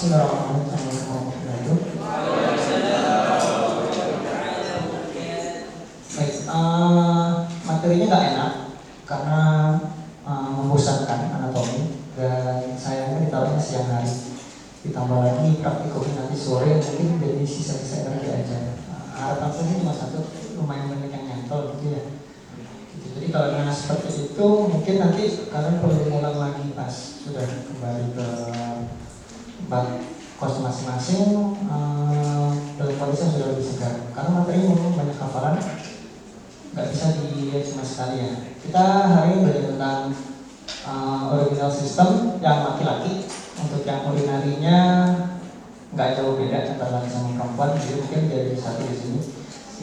Bismillahirrahmanirrahim. Baik, materinya nggak enak karena membosankan anatomi dan sayangnya ditaruhnya siang hari. Ditambah lagi praktikumnya nanti sore, mungkin jadi sisa-sisa energi aja. Harapan saya cuma satu, lumayan banyak yang nyantol gitu ya. Jadi kalau dengan seperti itu mungkin nanti kalian perlu ngulang lagi pas sudah kembali ke kos masing-masing dalam kondisi yang sudah lebih segar. Karena materi memang banyak hafalan, nggak bisa dilihat cuma sekali ya. Kita hari ini belajar tentang original system yang laki-laki. Untuk yang urinarinya nggak jauh beda antara laki sama perempuan, jadi mungkin jadi satu di sini.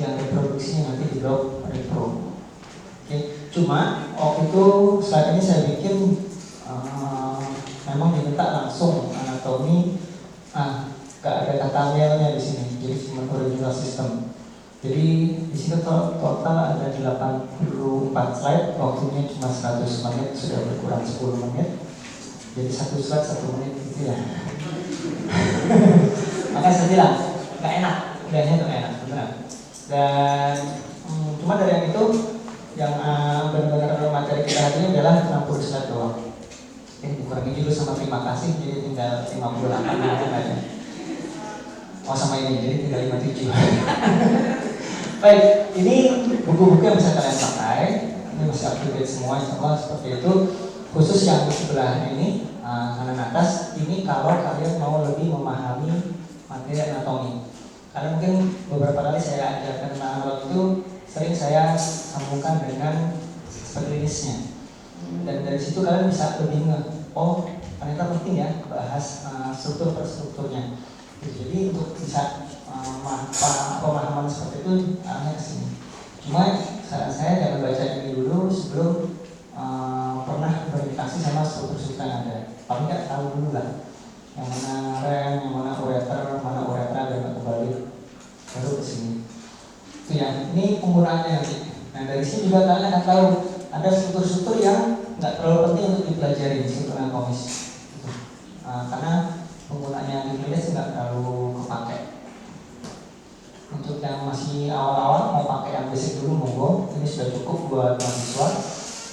Yang reproduksinya nanti di blok repro. Oke. Cuma waktu itu slide ini saya bikin memang diminta langsung anatomi, nggak ada kata melnya di sini, jadi cuma original system. Jadi di sini total ada 84 slide, waktunya cuma 100 menit, sudah berkurang 10 menit. Jadi satu slide 1 menit gitu ya. Maka saya bilang nggak enak, udahnya tuh enak, benar. Dan cuma dari yang itu, yang benar-benar materi kita hari ini adalah 60 slide doang. Dikurangi dulu sama terima kasih, jadi tinggal 58 aja. Oh sama ini, jadi tinggal 57. Baik, ini buku-buku yang bisa kalian pakai. Ini masih up to date semua, insya seperti itu. Khusus yang di sebelah ini, kanan atas, ini kalau kalian mau lebih memahami materi anatomi. Karena mungkin beberapa kali saya ajarkan tentang anatomi itu sering saya sambungkan dengan klinisnya. Dan dari situ kalian bisa lebih oh ternyata penting ya bahas struktur per strukturnya. Jadi untuk bisa pemahaman seperti itu arahnya ke sini. Cuma saran saya jangan baca ini dulu sebelum pernah berinteraksi sama struktur-struktur yang ada. Paling nggak tahu dulu lah yang mana rem, yang mana uretra dan kebalik, baru ke sini. Itu ya. Ini penggunaannya nanti. Nah dari sini juga kalian akan tahu ada struktur-struktur yang nggak terlalu penting untuk dipelajari, struktur anatomis. Gitu. Karena penggunaannya di klinis nggak terlalu kepake. Untuk yang masih awal-awal mau pakai yang basic dulu monggo, ini sudah cukup buat mahasiswa.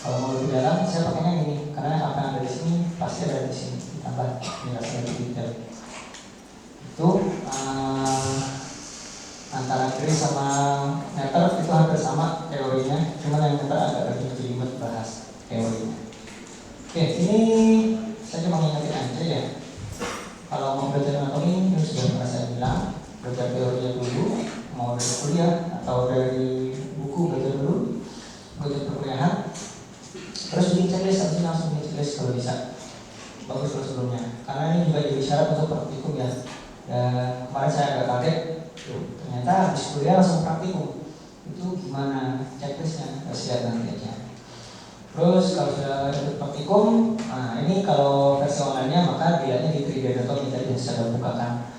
Kalau mau lebih dalam, saya pakainya ini karena apa yang ada di sini pasti ada di sini, ditambah penjelasan lebih detail. Itu antara Gray sama Netter itu hampir sama teorinya, cuma yang Netter agak lebih jelimet bahas teorinya. Oke, ini saya cuma mengingatkan aja ya. Kalau mau belajar anatomi, ini sudah pernah saya bilang, belajar teorinya dulu, mau dari kuliah atau dari buku belajar dulu, belajar perkuliahan. Terus bikin checklist, habis ini langsung bikin checklist kalau bisa. Bagus kalau sebelumnya, karena ini juga jadi syarat untuk praktikum ya. Dan kemarin saya agak kaget, ternyata habis kuliah langsung praktikum. Itu gimana checklistnya? Harus lihat nanti aja. Terus kalau sudah ikut praktikum, nah ini kalau versi online-nya maka dilihatnya di 3D.com tadi yang saya bukakan.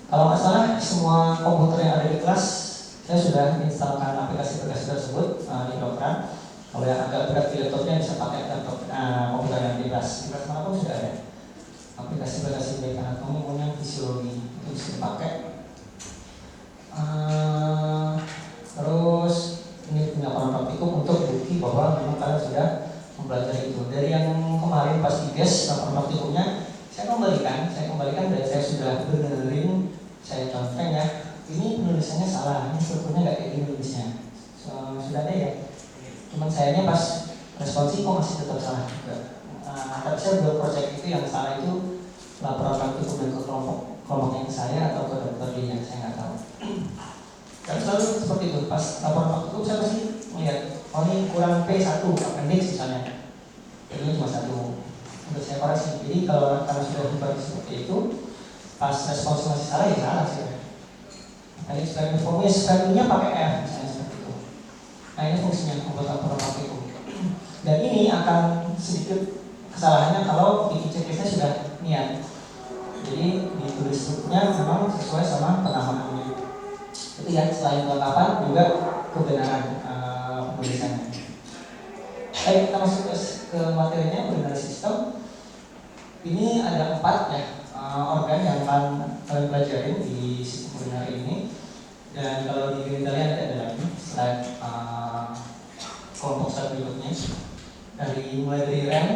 Kalau nggak salah semua komputer yang ada di kelas saya sudah instalkan aplikasi-aplikasi tersebut di kedokteran. Kalau yang agak berat di laptopnya bisa pakai laptop komputer yang di kelas. Di kelas mana pun sudah ada aplikasi-aplikasi baik anatomi maupun fisiologi itu bisa dipakai. Terus ini punya praktikum untuk bukti bahwa memang kalian sudah mempelajari itu. Dari yang kemarin pas IGES laporan praktikumnya saya kembalikan dan saya sudah benerin, saya contohkan ya. Ini penulisannya salah, ini strukturnya nggak kayak gini nulisnya. Sudah ada ya. Cuman sayangnya pas responsi kok masih tetap salah juga. Tapi saya buat project itu yang salah itu laporan praktikum dan ke kelompok yang saya atau ke dokter dia, saya nggak tahu. Dan selalu seperti itu, pas laporan praktikum saya pasti melihat, oh ini kurang P1, appendix misalnya. Ini cuma satu, untuk saya koreksi. Jadi kalau sudah dibagi seperti itu, pas respons masih salah ya salah sih. Nah ini sebagai performance value-nya pakai F misalnya seperti itu. Nah ini fungsinya membuat laporan praktikum. Dan ini akan sedikit kesalahannya kalau bikin checklistnya sudah niat. Jadi ditulis struknya memang sesuai sama penamaannya. Itu ya, selain kelengkapan juga kebenaran penulisannya. Baik, kita masuk ke materinya, original system. Ini ada 4 ya. organ yang akan kalian pelajarin di sistem kulineri ini. Dan kalau di Italia ada lagi slide kelompok slide berikutnya, mulai dari rem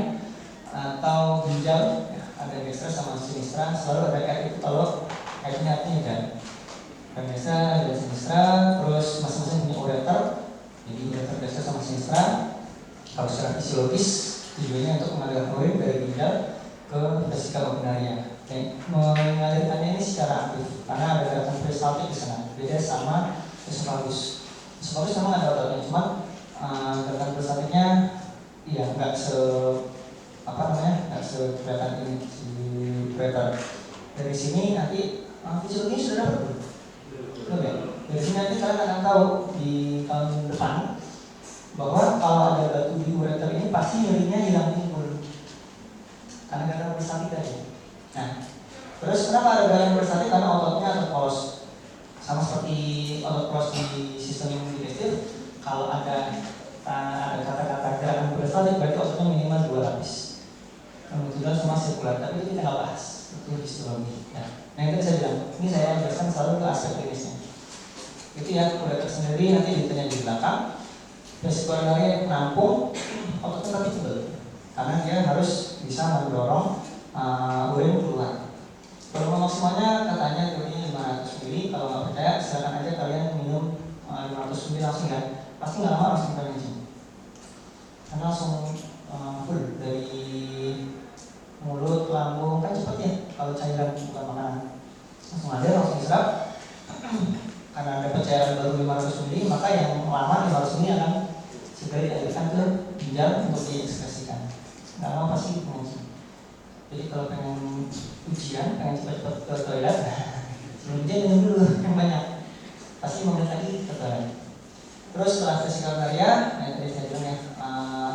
atau ginjal, ya, ada destra sama sinistra, selalu ada kayak itu kalau kaitnya artinya dan destra ada sinistra, terus masing-masing punya ureter, jadi ureter destra sama sinistra. Kalau secara fisiologis tujuannya untuk mengalirkan urin dari ginjal ke vesika urinaria. Mengalirkannya ini secara aktif karena ada gerakan peristaltik di sana. Beda sama esofagus. Esofagus memang ada ototnya, cuma gerakan peristaltiknya ya nggak kelihatan ini si ureter. Dari sini nanti fisiologi sudah dapat belum ya? Dari sini nanti kalian akan tahu di tahun depan bahwa kalau ada batu di ureter ini pasti nyerinya hilang timbul karena gerakan peristaltik tadi. Nah, terus kenapa ada gerakan peristaltik? Karena ototnya atau polos, sama seperti otot polos di sistem imun digestif. Kalau ada kata-kata gerakan peristaltik berarti ototnya minimal 2 lapis. Kemudian sama sirkular, tapi itu kita nggak bahas, itu histologi. Nah itu saya bilang, ini saya jelaskan selalu ke aspek klinisnya. Itu ya ureter sendiri nanti ditanya di belakang. Vesika urinaria menampung ototnya tapi tebal, karena dia harus bisa mendorong urin keluar. Volume maksimalnya katanya teorinya 500 ml. Kalau nggak percaya silakan aja kalian minum 500 ml langsung ya. Pasti nggak lama langsung kencing. Karena langsung full dari mulut, lambung, kan cepet ya kalau cairan bukan makanan. Langsung ada, langsung diserap. Karena ada cairan baru 500 ml, maka yang lama 500 ml akan segera dialirkan ke ginjal untuk diekspresikan. Nggak lama pasti kencing. Jadi kalau pengen ujian, pengen cepat-cepat ke toilet, sebelum ujian minum dulu yang banyak. Pasti 5 menit lagi ke toilet. Terus setelah vesika urinaria, yang tadi saya bilang ya,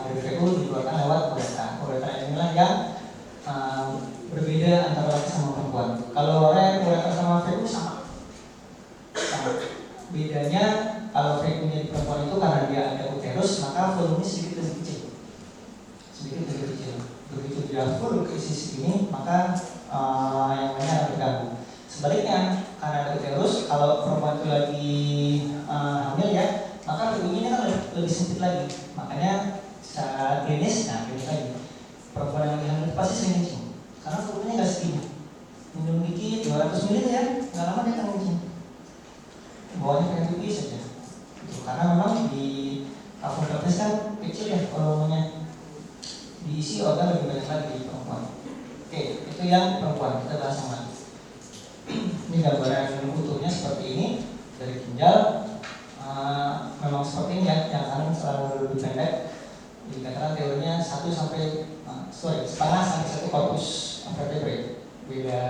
dari VU dikeluarkan lewat ureter. Ureter inilah yang berbeda antara laki sama perempuan. Kalau ureter sama VU sama. Bedanya kalau VU-nya di perempuan itu karena dia ada uterus, maka volumenya sedikit lebih kecil. Begitu dia full ke sisi ini, maka yang lainnya akan terganggu. Sebaliknya, karena ada uterus, kalau perempuan itu lagi hamil ya, maka VU-nya kan lebih sempit lagi. Makanya secara klinis, lagi perempuan yang lagi hamil pasti sering kencing, karena volumenya nggak segini. Minum dikit 200 ml ya, nggak lama dia akan kencing. Bawahnya pengen pipis saja. Karena memang di kafum pelvis kan kecil ya volumenya. Diisi organ lebih banyak lagi di perempuan. Oke, itu yang perempuan, kita bahas yang lain. Ini gambaran utuhnya seperti ini dari ginjal. Memang seperti ini ya, yang kanan selalu lebih pendek. Dikatakan teorinya setengah sampai 1 korpus vertebrae, beda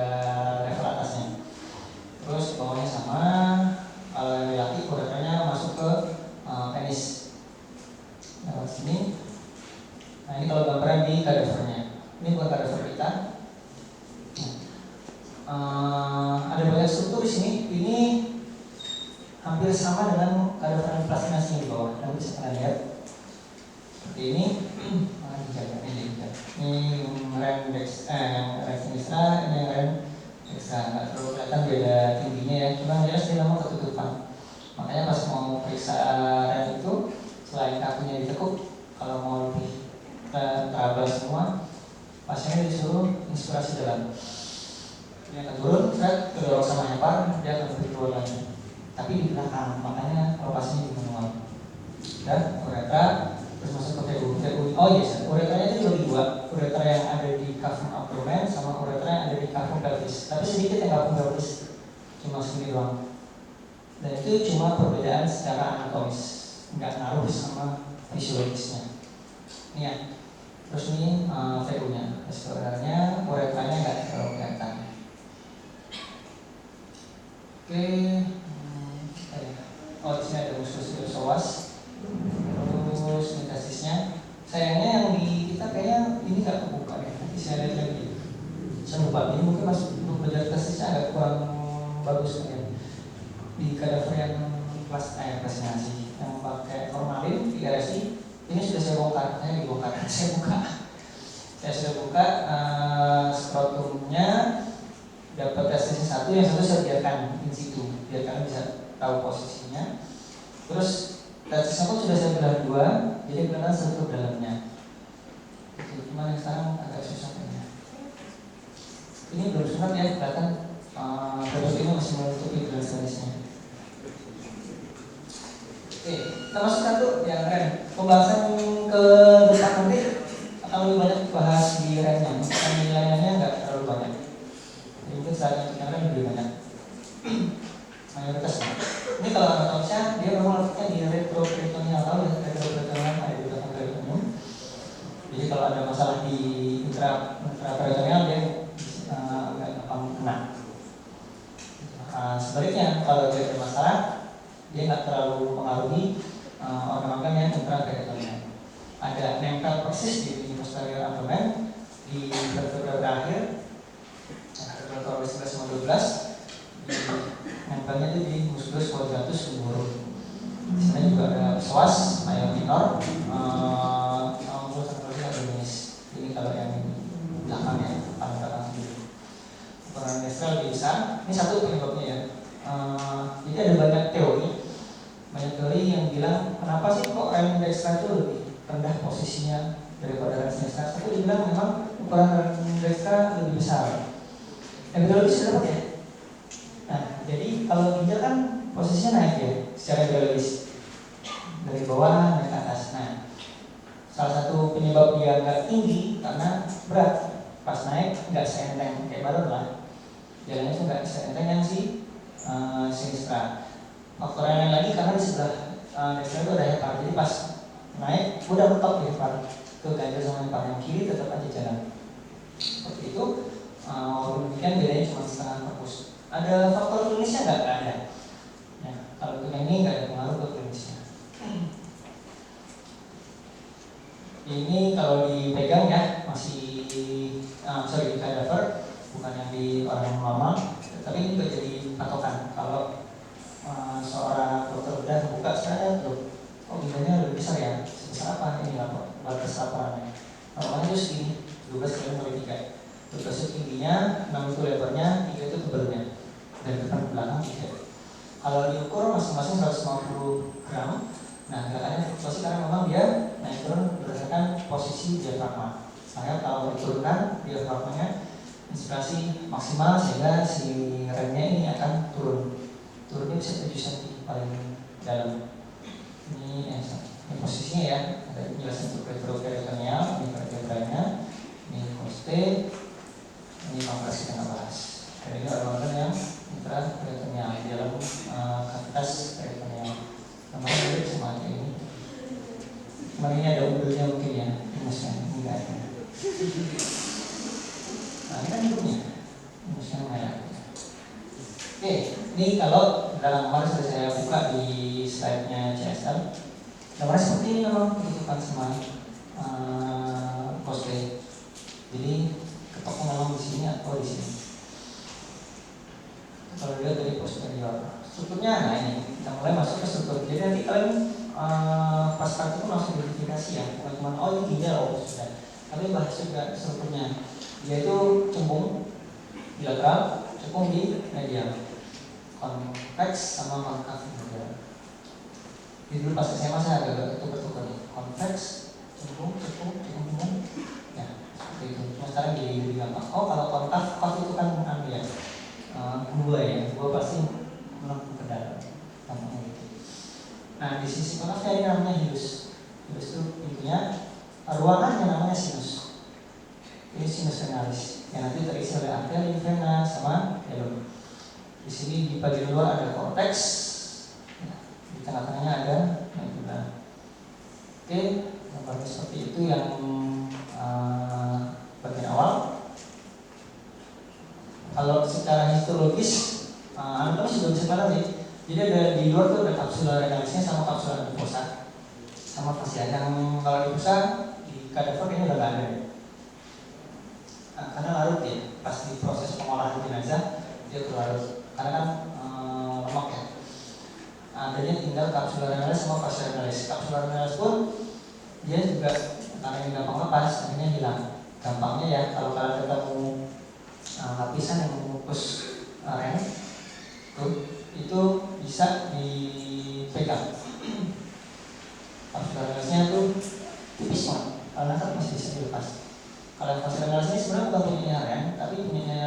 level atasnya. Terus bawahnya sama. Kalau laki ureternya masuk ke penis lewat sini. Nah ini kalau gambaran di kadavernya. Ini bukan kadaver kita. Ada banyak struktur di sini. Ini hampir sama dengan kadaver plastinasi di bawah. Nanti bisa kalian lihat. Seperti ini. Ini rem sinistra, ini rem dextra. Nggak terlalu kelihatan beda tingginya ya. Cuma jelas dia memang ketutupan. Makanya pas mau periksa rem itu, selain kakinya ditekuk, kalau mau lebih terabas semua, pasiennya disuruh inspirasi dalam. Dia akan turun, kedorong sama hepar, dia akan lebih keluar lagi. Tapi di belakang, makanya lokasinya di manual. Dan ureter terus masuk ke VU. Oh yes, ureternya itu dibagi 2. Ureter yang ada di kafum abdomen sama ureter yang ada di kafum pelvis. Tapi sedikit yang kafum pelvis, cuma segini doang. Dan itu cuma perbedaan secara anatomis, nggak ngaruh sama fisiologisnya. Ini ya. Terus ini VU-nya, ureternya nggak terlalu kelihatan. Oke, di sini ada usus psoas. Terus metastesisnya, sayangnya yang di kita kayaknya ini nggak kebuka ya. Nanti saya lihat lagi. Saya lupa ini mungkin masuk untuk belajar tesisnya agak kurang bagus ya. Di kadaver yang plastinasi yang pakai formalin, PRSI, ini sudah saya bongkar. Saya sudah buka skrotumnya, dapat testisnya satu, yang satu saya biarkan in situ, biar kalian bisa tahu posisinya. Terus testisnya pun sudah saya belah dua, jadi kelihatan struktur dalamnya. Cuma yang sekarang agak susah kayaknya. Ini belum sunat ya, kelihatan terus ini masih menutupi garis-garisnya. Oke, kita masuk satu yang rem. Pembahasan ke depan nanti akan lebih banyak bahas di remnya, penilaiannya nggak terlalu banyak. Jadi mungkin saatnya untuk yang rem lebih banyak. Mayoritas. Ini kalau anatomisnya dia memang letaknya di retroperitoneal, tahu ya retroperitoneal ada di belakang peritoneum. Jadi kalau ada masalah di intraperitoneal dia agak gampang kena. Sebaliknya kalau dia ada masalah dia nggak terlalu mempengaruhi organ-organ yang intraperitoneal. Ada nempel persis di posterior abdomen di vertebra terakhir, vertebra thorax 11 12. Nempelnya itu di musculus quadratus lumborum. Di sana juga ada psoas, major minor, ini kalau yang belakang ya, belakang dulu. Ukuran destra lebih besar. Ini satu penyebabnya ya. Jadi ada banyak teori yang bilang kenapa sih kok rem destra itu lebih rendah posisinya daripada rem destra. Satu dibilang memang ukuran rem destra lebih besar. Biologis sudah dapat ya. Nah, jadi kalau ginjal kan posisinya naik ya, secara biologis dari bawah naik ke atas. Nah, salah satu penyebab dia agak tinggi karena berat. Pas naik nggak seenteng kayak balon lah. Jalannya itu nggak seenteng yang si sinistra. Faktor yang lain lagi karena di sebelah destra itu ada hepar. Jadi pas naik udah mentok di hepar ke ganjil sama hepar yang kiri tetap aja jalan. Seperti itu. Walaupun demikian bedanya cuma setengah perpus. Ada faktor klinisnya nggak ada. Ya, kalau untuk ini nggak ada pengaruh ke klinisnya. Ini kalau dipegang ya masih di kadaver, bukan yang di orang normal. Tapi ini juga jadi patokan kalau seorang dokter bedah buka saya tuh, oh ginjalnya lebih besar ya, sebesar apa ini batas laporannya. Normalnya itu segini, 12 kali kali 3. 12 itu tingginya, 6 itu lebarnya, 3 itu tebalnya. Dari depan ke belakang 3. Kalau diukur masing-masing 150 gram. Nah, gerakannya fluktuasi karena memang dia naik turun berdasarkan posisi diafragma. Maka kalau diturunkan diafragmanya inspirasi maksimal sehingga si remnya ini akan turun. Turunnya bisa 7 cm paling dalam. Ini posisinya ya. Ada penjelasan untuk retroperitoneal, ini vertebranya, ini coste, ini pangkas kita nggak bahas. Jadi ini organ yang intraperitoneal di dalam kavitas peritoneal. Namanya mirip sama kayak ini. Cuma ini ada udurnya mungkin ya, rumusnya ini nggak ada. Nah ini kan hidupnya, rumusnya merah. Oke, ini kalau dalam kemarin sudah saya buka di slide-nya CSL. Gambarnya seperti ini memang ditentukan sama coste. Jadi ketoknya memang di sini atau di sini. Kalau dilihat dari posterior, strukturnya, nah ini kita mulai masuk ke struktur. Jadi nanti kalian pas praktik itu langsung identifikasi ya, bukan cuma oh ini ginjal, oh sudah. Tapi bahas juga strukturnya, yaitu cembung bilateral, cembung di medial, konveks sama konkav medial. Jadi dulu pas SMA saya agak tukar-tukar nih, konveks, cembung, ya seperti itu. Cuma sekarang jadi lebih gampang. Oh kalau konkav itu kan ya. Gua pasti melengkung ke dalam. Nah di sisi konkav ini namanya hilus. Hilus itu intinya ruangannya namanya sinus. Ini sinus venalis yang nanti terisi oleh arteri, vena, sama hilum. Di sini di bagian luar ada korteks, di tengah-tengahnya ada nebula. Oke, gambarnya seperti itu yang bagian awal. Kalau secara histologis, anatomi sudah bisa kelihatan sih. Jadi ada di luar tuh ada kapsula renalisnya sama kapsula adiposa, sama fascia. Yang kalau adiposa di kadaver ini udah nggak ada. Karena larut ya, pas di proses pengolahan jenazah dia berlarut. Karena kan lemak ya. Adanya tinggal kapsula renalis sama fascia renalis. Kapsula renalis pun dia juga karena yang gampang lepas, akhirnya hilang. Gampangnya ya kalau kalian ketemu lapisan yang bungkus rem itu bisa dipegang. Vascularisnya tuh tipis banget, kalau nangkap masih bisa dilepas. Kalau vascularis ini sebenarnya bukan punya rem, tapi punya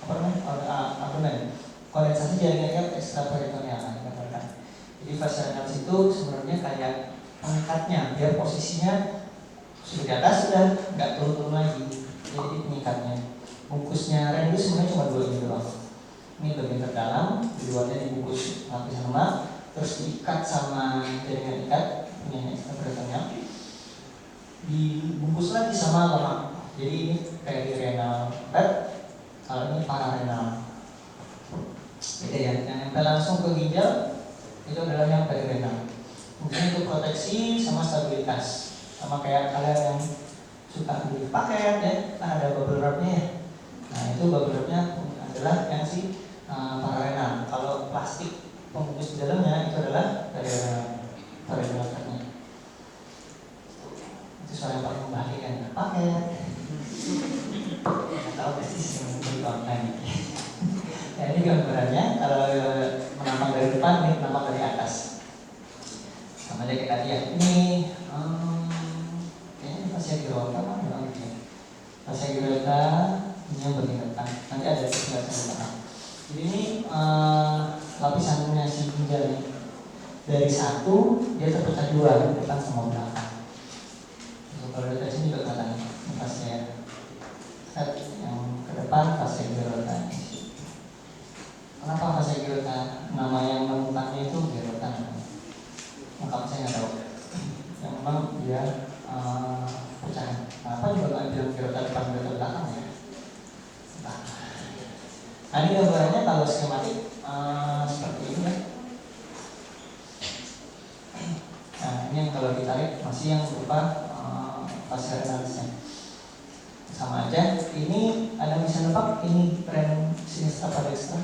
abdomen, kondensasi jaringan ekstraperitoneal. Jadi vascularis itu sebenarnya kayak pengikatnya, biar posisinya sudah di atas sudah nggak turun-turun lagi, jadi pengikatnya. Bungkusnya rem itu sebenarnya cuma 2 ini doang. Ini bagian terdalam, di luarnya dibungkus lapisan lemak, terus diikat sama jaringan ikat punya ekstraperitoneal, dibungkus lagi sama lemak. Jadi ini kayak di renal bed, kalau ini pararenal. Beda ya, yang nempel langsung ke ginjal itu adalah yang perirenal. Mungkin itu proteksi sama stabilitas, sama kayak kalian yang suka beli paket ya, kan ada bubble wrapnya ya. Nah itu bubble wrapnya adalah yang si pararenal. Kalau plastik pembungkus di dalamnya itu adalah perirenal katanya. Itu soal yang paling membahayakan paket. Nggak tahu pasti sering beli online. Ya ini gambarannya, kalau menampang dari depan, ini menampang dari atas. Sama aja kayak tadi ya. Ini kayaknya fascia aorta mana ya? Fascia aorta ini yang bagian depan. Nanti ada penjelasan di belakang. Jadi ini lapisannya si ginjal nih. Dari satu dia terpecah 2, depan sama belakang. Kalau dari sini juga katanya fascia yang ke depan fascia aorta. Kenapa fascia aorta? Nama yang menemukannya itu aorta. Maka saya nggak tahu. Yang memang dia pecahan. Kenapa juga nggak bilang aorta depan aorta belakang ya? Nah ini gambarannya kalau skematik seperti ini ya. Nah ini yang kalau ditarik masih yang berupa fascia renalisnya. Sama aja. Ini ada bisa nebak ini rem sinistra apa dextra?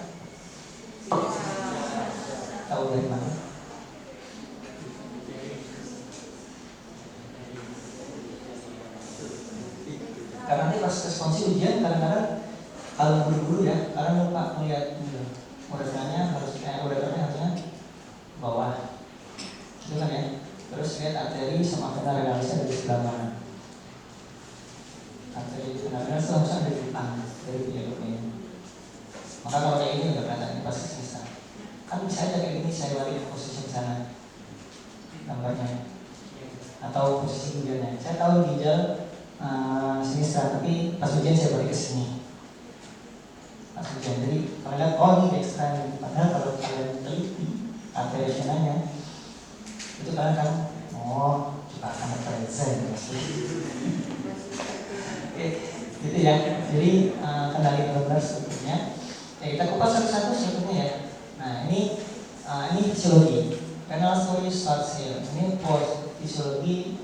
Tahu dari mana? Karena nanti pas responsi ujian kadang-kadang kalau buru-buru ya, kalian lupa melihat uretranya harusnya bawah, itu kan ya. Terus lihat arteri sama vena renalisnya dari sebelah mana. Arteri vena renalisnya harusnya ada di depan dari jalurnya. Maka kalau kayak ini udah kelihatan pas sisa. Kan bisa aja kayak gini saya balik posisi sana gambarnya, atau posisi ginjalnya. Saya tahu ginjal sinistra, tapi pas ujian saya balik ke sini. Pas ujian, jadi kalian lihat, oh ini ekstra ini. Padahal kalau kalian teliti arteri venanya, itu kalian kan, oh kita akan present. Oke, gitu ya. Jadi kendali benar sebetulnya. Ya kita kupas satu-satu sebetulnya ya. Nah ini fisiologi. Renal story starts here. Ini fisiologi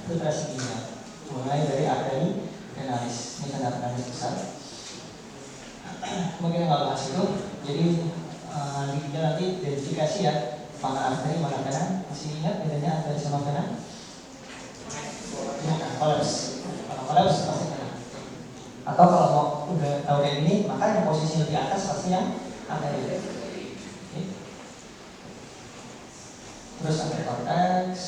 filtrasi ginjal. Mulai dari arteri renalis. Ini tanda renalis besar. Mungkin nggak bahas itu. Jadi di ginjal nanti identifikasi ya, mana arteri mana vena. Masih ingat bedanya arteri sama vena? Ya, kolaps. Kalau kolaps pasti vena. Atau kalau mau udah tahu kayak gini, maka yang posisi lebih atas pasti yang arteri. Okay. Terus arteri korteks,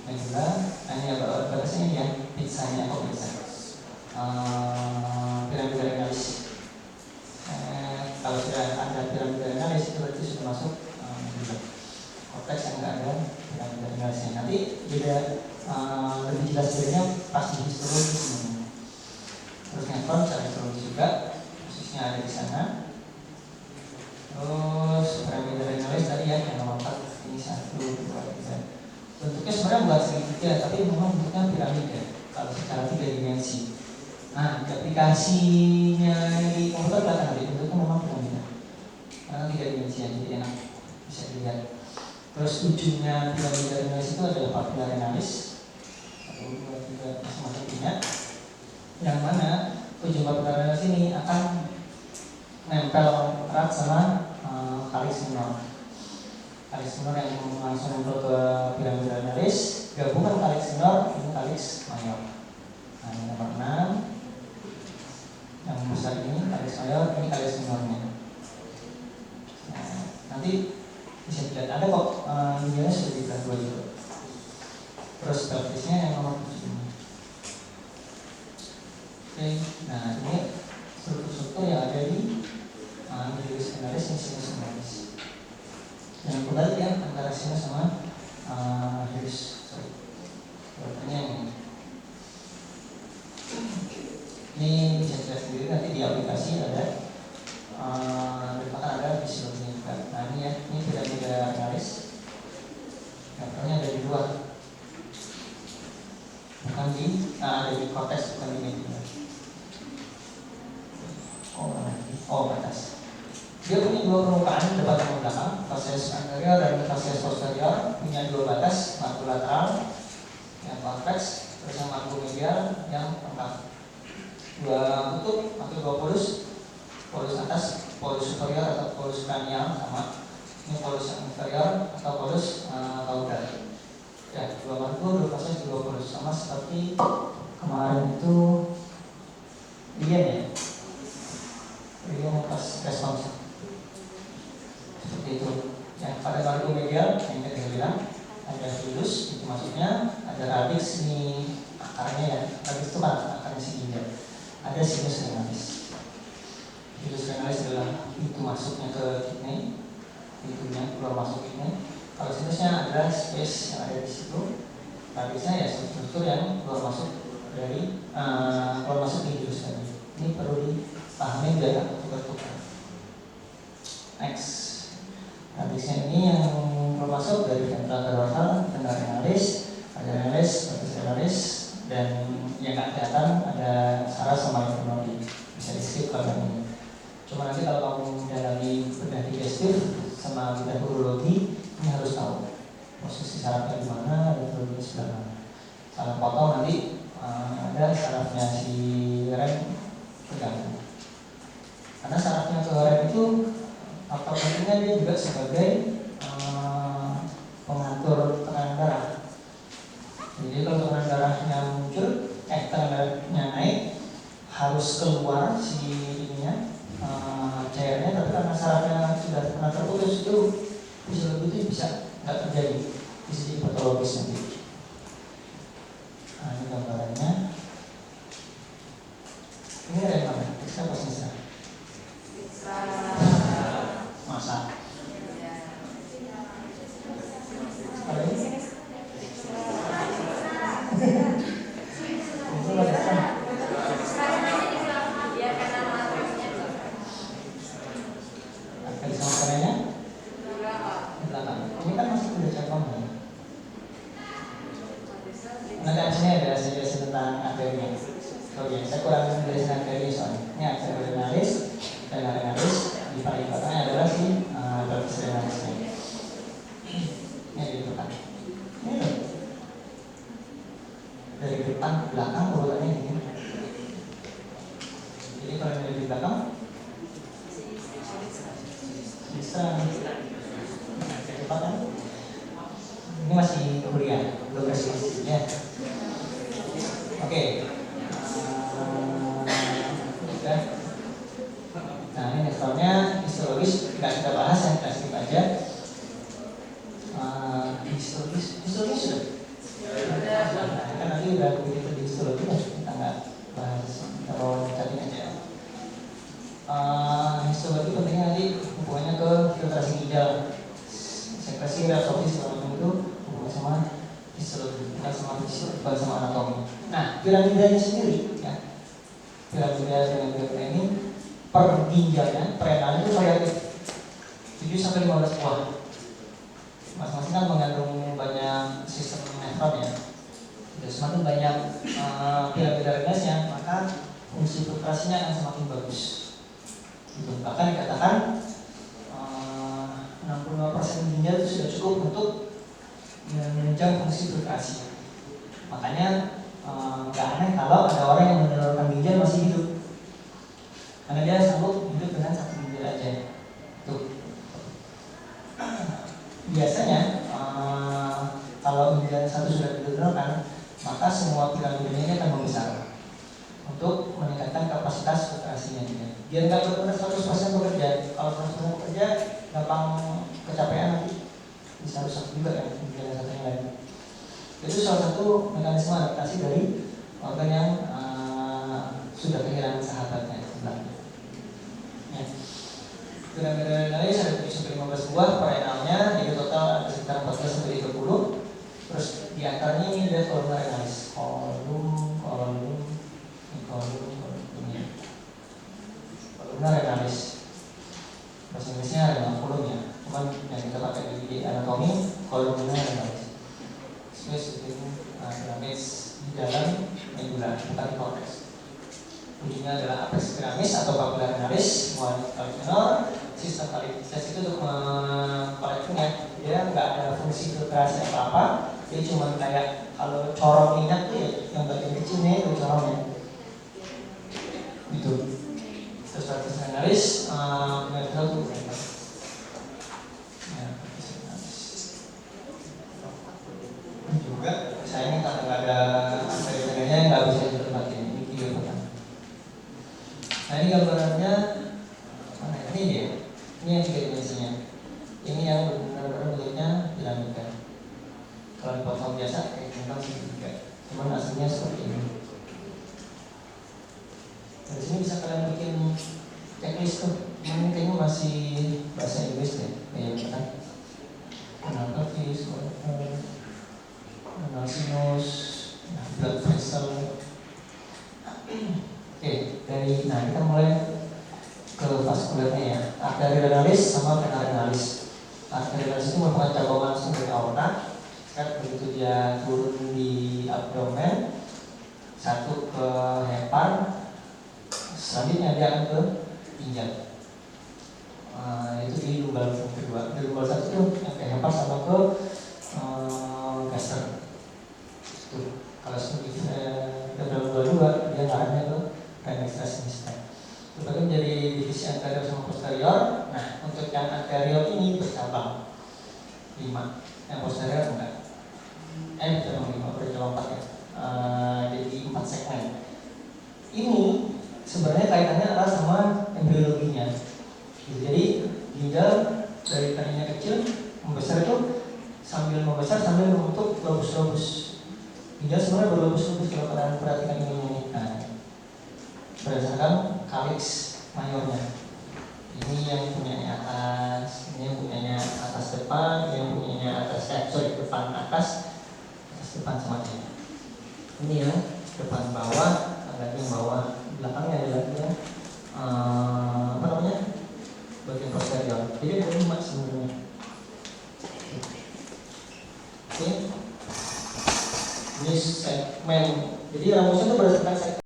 medulla. Ini batasnya ini ya, pizzanya kok pizza. Piramida renalis. Kalau sudah ada piramida renalis itu berarti sudah masuk korteks yang enggak ada piramida renalisnya. Nanti beda lebih jelas bedanya pas di histologi sebenarnya. Terus nefron secara histologi juga posisinya ada di sana. Terus piramida renalis tadi ya yang nomor 4 ini 1, 2, 3. Bentuknya sebenarnya bukan segitiga, tapi memang bentuknya piramida kalau secara 3 dimensi. Nah, aplikasinya di komputer kelihatan nanti bentuknya memang piramida karena 3 dimensi ya, jadi enak bisa dilihat. Terus ujungnya piramida renalis itu adalah papilla renalis 1, 2, 3 masing-masing punya, yang mana ujung papilla renalis ini akan nempel erat sama kalis minor. Kalis minor yang langsung nempel ke piramida renalis, gabungan kalis minor ini kalis mayor. Nah ini nomor 6. yang besar ini kalis mayor, ini kalis minornya. Nah, nanti bisa dilihat ada kok ginjalnya sudah dibelah dua juga. Terus pelvisnya yang nomor 7 ini. Oke, nah ini struktur-struktur yang ada di nucleus spinalis dan sinus spinalis. Jangan kembali ya antara sinus sama hirus. Ini bisa dilihat sendiri nanti di aplikasi ada bahkan ada fisiologinya juga. Nah ini ya, ini piramida analis. Gambarnya ada di luar, bukan di ada di korteks, bukan di media. Batas. Dia punya dua permukaan depan dan belakang, fases anterior dan fases posterior, punya dua batas, margo lateral yang konveks, terus yang margo medial yang lengkap. Dua kutub atau dua polus atas, polus superior atau polus cranial sama. Ini polus yang inferior atau polus caudal. Ya, dua margo, dua fases, dua polus, sama seperti kemarin itu iya ya. Ini pas respons seperti itu. Ya, pada margo medial yang kita bilang ada hilus, itu maksudnya ada radix ini akarnya ya. Radix itu kan akarnya si ginjal. Ada sinus renalis. Sinus renalis adalah pintu masuknya ke kidney, pintunya keluar masuk kidney. Kalau sinusnya adalah space yang ada di situ. Radixnya ya struktur yang keluar masuk dari keluar masuk di hilus tadi. Ini perlu dipahami biar tukar-tukar. Next, radixnya ini yang keluar masuk dari ventral ke dorsal, ventral renalis, ada renalis, renalis, dan yang nggak kelihatan ada saraf sama lymph node. Bisa di skip kalau ini. Cuma nanti kalau kamu mendalami bedah digestif sama bedah urologi, ini harus tahu posisi sarafnya di mana dan urologi sebelah mana. Salah potong nanti ada sarafnya si rem terganggu. Karena sarafnya ke rem itu faktor pentingnya dia juga sebagai pengatur tekanan darah. Jadi kalau tekanan darahnya muncul, tekanan darahnya naik, harus keluar si ininya cairnya, tapi karena sarafnya sudah pernah terputus itu bisa nggak terjadi, bisa jadi patologis nanti. Nah ini gambarannya. Ini ada yang mana? Bisa apa sisa? Masa? Kalau ini? Itu ada kan? Akan sama caranya? Belakang. Ini kan masih udah cakap ya. Nanti abisnya ada sesi tentang arterinya. Oke, saya kurang menjelaskan arteri soalnya. Ini arteri renalis dan renalis di paling belakangnya adalah si pelvis renalisnya. Ini di depan. Ini loh. Dari depan ke belakang urutannya ini. Jadi kalau dari di belakang bisa ke depan kan? Ini masih kuliah, belum bersih ya. Oke. Nah ini nefronnya histologis tidak kita bahas, yang kita skip aja. Histologis sudah. Kan nanti udah begitu di histologi kita nggak bahas, kita bawa cari aja. Histologi pentingnya nanti hubungannya ke filtrasi ginjal, sekresi, reabsorpsi segala macam itu hubungannya sama histologi, bukan sama fisik, bukan sama anatomi. Nah piramidanya sendiri ya, piramida ini per ginjalnya, perenalnya itu variatif 7-15 buah. Masing-masing kan mengandung banyak sistem nefron ya. Jadi semakin banyak piramida renasnya, maka fungsi filtrasinya akan semakin bagus. Gitu. Bahkan dikatakan 65% ginjal itu sudah cukup untuk menunjang fungsi filtrasi. Makanya nggak aneh kalau ada orang yang menurunkan ginjal masih hidup, karena dia sanggup hidup dengan satu ginjal aja. Tuh. Biasanya kalau ginjal satu sudah didonorkan, maka semua piramidanya ini akan membesar untuk meningkatkan kapasitas filtrasi biar nggak benar 100% bekerja. Kalau 100% bekerja gampang kecapean, nanti bisa rusak juga kan bagian satunya lain. Itu salah satu mekanisme adaptasi dari organ yang sudah kehilangan sahabatnya sebenarnya. Ya. Piramida ada 7-15 buah parenalnya, jadi total ada sekitar 14-20. Terus di antaranya ini ada kolom renalis, kolom renalis. Bahasa Inggrisnya ada 60 nya, cuman yang kita pakai di anatomi kolom renalis. Spesies piramis di dalam medula, bukan di korteks. Ujungnya adalah apex piramis atau papilla renalis, monocolor. Sistem kalivitas itu untuk mengkoleksinya, dia nggak ada fungsi filtrasi apa-apa, dia cuma kayak kalau corong minyak tuh ya yang bagian kecilnya itu corongnya, gitu. Terus apex renalis, medical tuh juga sayangnya karena nggak ada arteri-arterinya nggak bisa ditempatin. Ini video pertama. Nah ini gambarannya mana? Ini dia. Ini yang 3 dimensinya. Ini yang benar-benar bentuknya piramida. Kalau dipotong biasa kayak tentang segitiga, cuman aslinya seperti ini. Dari sini bisa kalian bikin checklist tuh. Ini kayaknya masih bahasa Inggris deh, kayak kan? Kenapa sih? Sinus, blood vessel. Oke, dari kita mulai ke vaskulernya ya. Arteri renalis sama vena renalis. Arteri renalis itu merupakan cabang langsung dari aorta. Kan begitu dia turun di abdomen, satu ke hepar, selanjutnya dia akan ke ginjal. Itu di lumbal kedua. Di lumbal satu itu yang ke hepar sama ke gaster. Kalau seperti dalam dua dia arahnya ke remix sinistra. Berbagai menjadi divisi anterior sama posterior. Nah, untuk yang anterior ini bercabang 5, yang posterior enggak. Bercabang 5, bercabang 4 ya. Jadi 4 segmen. Ini sebenarnya kaitannya adalah sama embriologinya. Jadi ginjal dari tadinya kecil membesar itu sambil membesar sambil membentuk lobus-lobus. Ginjal sebenarnya berlobus-lobus kalau kalian perhatikan ini. Nah, berdasarkan calyx mayornya. Ini yang punyanya atas, ini yang punyanya atas depan, ini yang punyanya atas depan atas depan semacamnya. Ini yang depan bawah, ada yang bawah, belakangnya ada lagi yang bagian posterior. Jadi ada 5 sebenarnya. Oke. Ini segmen, jadi rumusnya itu berdasarkan